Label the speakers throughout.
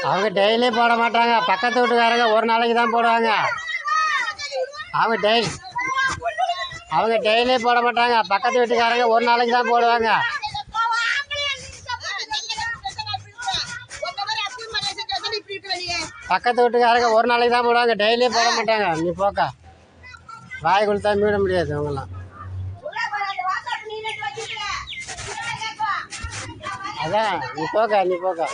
Speaker 1: அவங்க டெய்லி போட மாட்டாங்க. பக்கத்து வீட்டுக்காரங்க ஒரு நாளைக்கு தான் போடுவாங்க. அவங்க டெய்லி போட மாட்டாங்க. பக்கத்து வீட்டுக்காரங்க ஒரு நாளைக்கு தான் போடுவாங்க. பக்கத்து வீட்டுக்காரங்க ஒரு நாளைக்கு தான் போடுவாங்க. டெய்லியும் போட மாட்டாங்க. நீ போக்கா, வாய் கொடுத்தா மீட முடியாது அவங்களாம். அதான் நீ போக்கா, நீ போக்கா.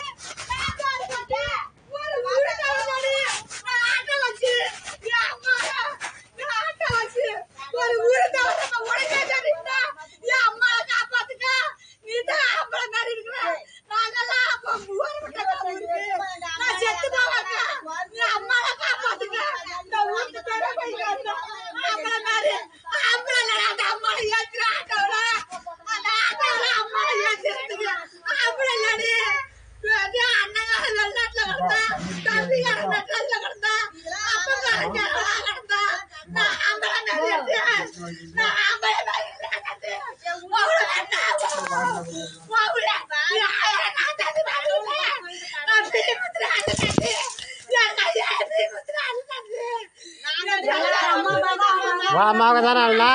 Speaker 1: உன் அம்மாவுக்கு தானே ஆளுனா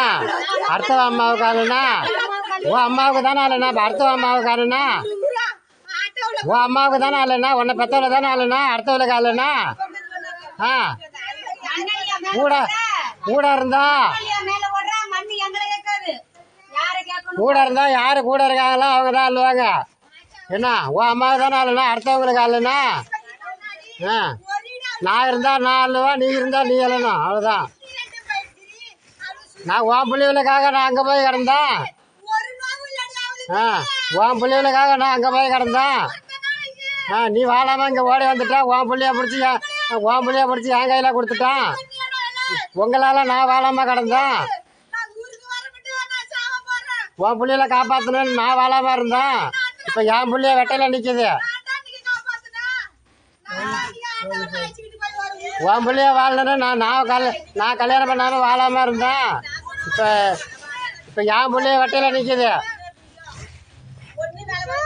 Speaker 1: அடுத்த அம்மாவுக்கு ஆளுனா? உன் அம்மாவுக்கு தானே ஆளுனா? அடுத்த அம்மாவுக்கு ஆளுனா? உன் அம்மாவுக்கு தானே ஆளுனா? உன்னை பெத்தவளை தானே ஆளுனா? அடுத்தவளுக்கு ஆளுனா? ஆ கூட கூட இருந்தா யாரு கூட இருக்காங்களோ அவங்க தான் ஆளுவாங்க. என்ன உன் அம்மாவுக்கு தானே ஆளுனா? அடுத்தவங்களுக்கு ஆளுனா? ஆ நான் இருந்தா நான் அழுவேன், நீ இருந்தா நீ அழணும். அவ்வளோதான். நான் உன் பிள்ளைகளுக்காக நான் அங்கே போய் கிடந்தேன். உன் பிள்ளைகளுக்காக நான் அங்கே போய் கிடந்தேன். நீ வாழாமல் இங்கே ஓடி வந்துட்டா. உன் பிள்ளைய பிடிச்சி என் கையில் கொடுத்துட்டான். உங்களால் நான் வாழாமல் கிடந்தேன். உன் பிள்ளையில காப்பாற்றணுன்னு நான் வாழாமல் இருந்தேன். இப்போ என் பிள்ளைய வெட்டையில் நிற்கிது. உன் பிள்ளைய வாழணுன்னு நான் கல்யாணம் பண்ணாமல் வாழாமல் இருந்தேன். இப்போ என் பிள்ளைய வெட்டையில் நிற்கிது.